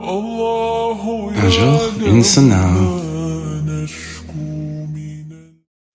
Un jour, une sonna.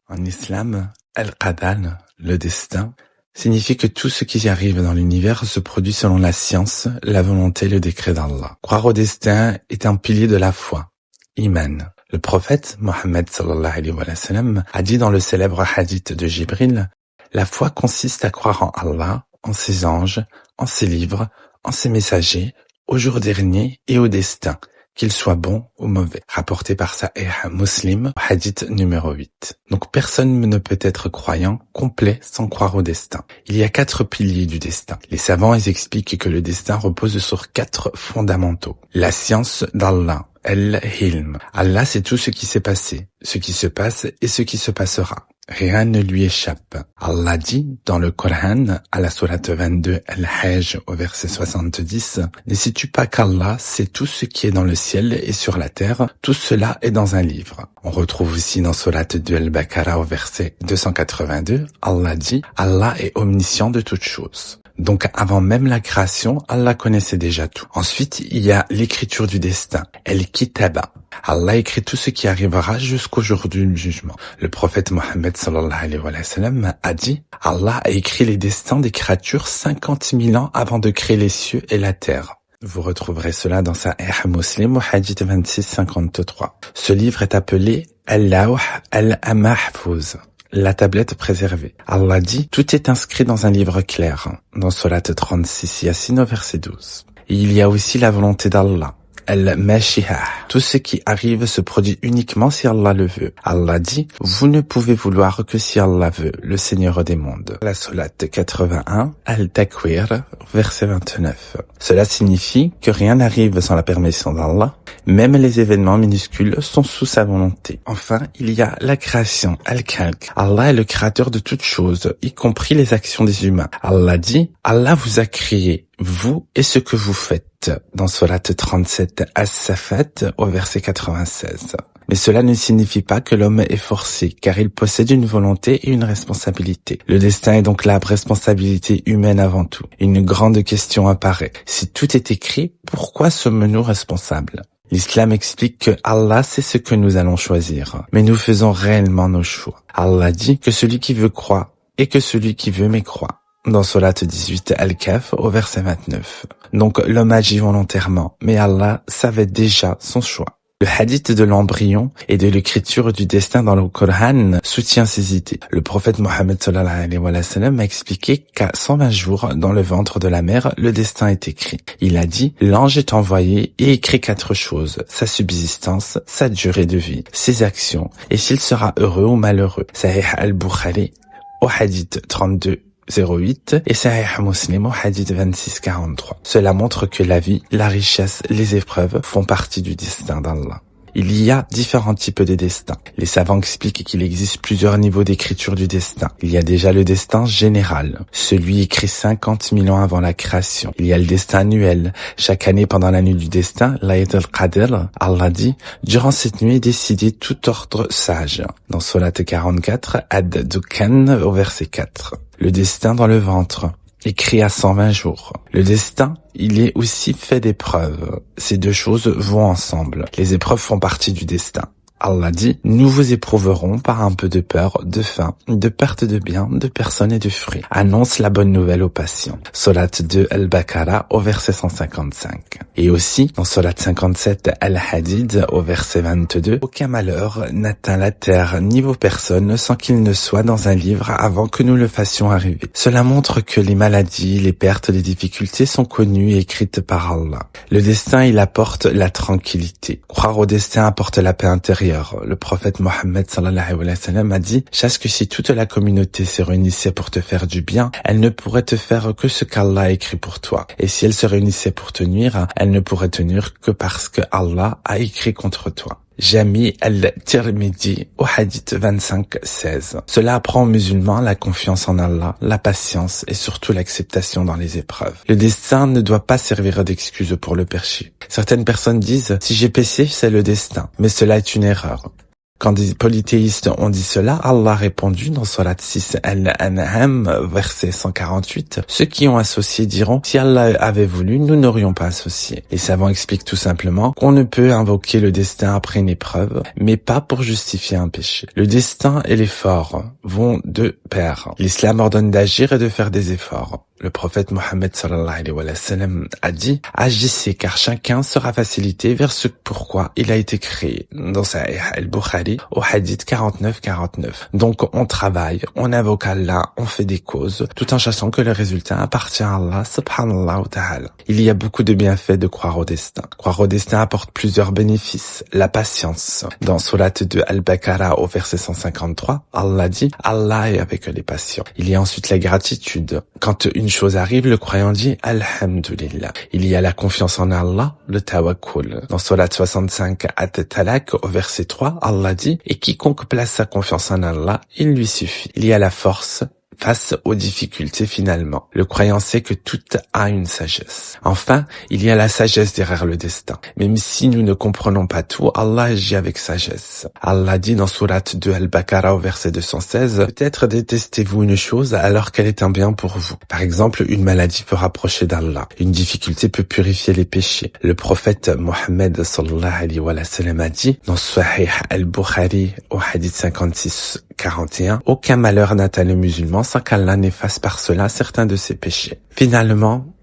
En islam, al-qadar, le destin, signifie que tout ce qui y arrive dans l'univers se produit selon la science, la volonté et le décret d'Allah. Croire au destin est un pilier de la foi, iman. Le prophète, Mohammed sallallahu alayhi wa sallam, a dit dans le célèbre hadith de Jibril, « La foi consiste à croire en Allah, en ses anges, en ses livres, en ses messagers, au jour dernier et au destin, qu'il soit bon ou mauvais. » Rapporté par Sahih Muslim, hadith numéro 8. Donc personne ne peut être croyant complet sans croire au destin. Il y a 4 piliers du destin. Les savants expliquent que le destin repose sur 4 fondamentaux. La science d'Allah, al-hilm. Allah sait tout ce qui s'est passé, ce qui se passe et ce qui se passera. Rien ne lui échappe. Allah dit dans le Coran, à la sourate 22, Al-Hajj, au verset 70, « Ne sais-tu pas qu'Allah sait tout ce qui est dans le ciel et sur la terre, tout cela est dans un livre. » On retrouve aussi dans sourate 2 Al-Baqarah, au verset 282, Allah dit, « Allah est omniscient de toutes choses. » Donc avant même la création, Allah connaissait déjà tout. Ensuite, il y a l'écriture du destin, El-Kitaba. Allah écrit tout ce qui arrivera jusqu'au jour du jugement. Le prophète Mohammed sallallahu alayhi wa sallam a dit, Allah a écrit les destins des créatures 50 000 ans avant de créer les cieux et la terre. Vous retrouverez cela dans Sahih Muslim au hadith 26-53. Ce livre est appelé Al-Lawh al-Mahfouz, la tablette préservée. Allah dit, tout est inscrit dans un livre clair, dans sourate 36 Yasin au verset 12. Et il y a aussi la volonté d'Allah, Al-Mashihah. Tout ce qui arrive se produit uniquement si Allah le veut. Allah dit, vous ne pouvez vouloir que si Allah veut, le Seigneur des mondes. La sourate 81, Al-Takwir, verset 29. Cela signifie que rien n'arrive sans la permission d'Allah. Même les événements minuscules sont sous sa volonté. Enfin, il y a la création, Al-Khalq. Allah est le créateur de toutes choses, y compris les actions des humains. Allah dit, Allah vous a créé, vous et ce que vous faites, dans sourate 37 As-Safat au verset 96. Mais cela ne signifie pas que l'homme est forcé, car il possède une volonté et une responsabilité. Le destin est donc la responsabilité humaine avant tout. Une grande question apparaît. Si tout est écrit, pourquoi sommes-nous responsables ? L'islam explique que Allah sait ce que nous allons choisir, mais nous faisons réellement nos choix. Allah dit que celui qui veut croit et que celui qui veut mécroit. Dans sourate 18 Al-Kahf au verset 29. Donc l'homme agit volontairement, mais Allah savait déjà son choix. Le hadith de l'embryon et de l'écriture du destin dans le Coran soutient ces idées. Le prophète Mohammed sallallahu alayhi wa sallam a expliqué qu'à 120 jours dans le ventre de la mère, le destin est écrit. Il a dit, l'ange est envoyé et écrit 4 choses, sa subsistance, sa durée de vie, ses actions, et s'il sera heureux ou malheureux. Sahih al-Bukhari au hadith 32-08 et Sahih Muslim au hadith 26-43. Cela montre que la vie, la richesse, les épreuves font partie du destin d'Allah. Il y a différents types de destins. Les savants expliquent qu'il existe plusieurs niveaux d'écriture du destin. Il y a déjà le destin général, celui écrit 50 000 ans avant la création. Il y a le destin annuel. Chaque année pendant la nuit du destin, l'Aïd al-Qadr, Allah dit, durant cette nuit est décidé tout ordre sage. Dans sourate 44, Ad-Dukhan au verset 4. Le destin dans le ventre, écrit à 120 jours. Le destin, il est aussi fait d'épreuves. Ces 2 choses vont ensemble. Les épreuves font partie du destin. Allah dit, nous vous éprouverons par un peu de peur, de faim, de perte de biens, de personnes et de fruits. Annonce la bonne nouvelle aux patients. Sourate 2 Al-Baqarah au verset 155. Et aussi, dans Sourate 57 Al-Hadid au verset 22, aucun malheur n'atteint la terre ni vos personnes sans qu'il ne soit dans un livre avant que nous le fassions arriver. Cela montre que les maladies, les pertes, les difficultés sont connues et écrites par Allah. Le destin, il apporte la tranquillité. Croire au destin apporte la paix intérieure. Le prophète Mohammed sallallahu alayhi wa sallam a dit, sache que si toute la communauté se réunissait pour te faire du bien, elle ne pourrait te faire que ce qu'Allah a écrit pour toi. Et si elle se réunissait pour te nuire, elle ne pourrait te nuire que parce que Allah a écrit contre toi. Jami al-Tirmidhi au hadith 25-16. Cela apprend aux musulmans la confiance en Allah, la patience et surtout l'acceptation dans les épreuves. Le destin ne doit pas servir d'excuse pour le péché. Certaines personnes disent, si j'ai péché, c'est le destin. Mais cela est une erreur. Quand des polythéistes ont dit cela, Allah a répondu dans Surat 6 Al-An'am, verset 148, « Ceux qui ont associé diront, si Allah avait voulu, nous n'aurions pas associé. » Les savants expliquent tout simplement qu'on ne peut invoquer le destin après une épreuve, mais pas pour justifier un péché. Le destin et l'effort vont de pair. L'islam ordonne d'agir et de faire des efforts. Le prophète Mohammed sallallahu alayhi wa sallam a dit « Agissez car chacun sera facilité vers ce pourquoi il a été créé » dans Sahih al-Bukhari au hadith 49-49. Donc on travaille, on invoque Allah, on fait des causes, tout en sachant que le résultat appartient à Allah subhanallah wa ta'ala. Il y a beaucoup de bienfaits de croire au destin. Croire au destin apporte plusieurs bénéfices. La patience. Dans Surat 2 Al-Baqarah au verset 153, Allah dit « Allah est avec les patients ». Il y a ensuite la gratitude. Quand une chose arrive, le croyant dit Alhamdulillah. Il y a la confiance en Allah, le tawakkul. Dans Surat 65 At-Talaq au verset 3, Allah dit « Et quiconque place sa confiance en Allah, il lui suffit ». Il y a la force face aux difficultés finalement. Le croyant sait que tout a une sagesse. Enfin, il y a la sagesse derrière le destin. Même si nous ne comprenons pas tout, Allah agit avec sagesse. Allah dit dans Surat 2 Al-Baqarah au verset 216, « Peut-être détestez-vous une chose alors qu'elle est un bien pour vous. Par exemple, une maladie peut rapprocher d'Allah. Une difficulté peut purifier les péchés. » Le prophète Mohammed sallallahu alayhi wa sallam a dit dans Sahih al-Bukhari au hadith 56-41, « Aucun malheur n'atteint le musulman sans qu'Allah n'efface par cela certains de ses péchés. » Finalement,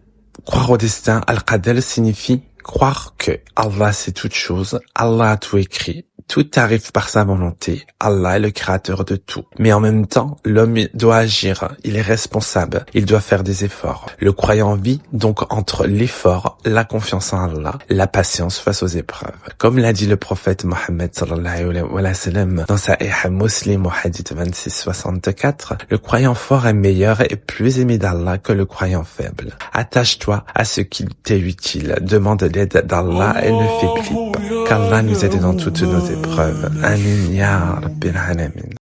croire au destin, Al-Qadar signifie croire que Allah sait toutes choses, Allah a tout écrit, tout arrive par sa volonté, Allah est le créateur de tout. Mais en même temps, l'homme doit agir, il est responsable, il doit faire des efforts. Le croyant vit donc entre l'effort, la confiance en Allah, la patience face aux épreuves. Comme l'a dit le prophète Mohammed sallallahu alayhi wa sallam dans Sahih Muslim au hadith 26-64, le croyant fort est meilleur et plus aimé d'Allah que le croyant faible. Attache-toi à ce qui t'est utile, demande l'aide d'Allah et ne faiblis pas. Qu'Allah nous aide dans toutes nos épreuves. Amin ya Rabbil Alamin.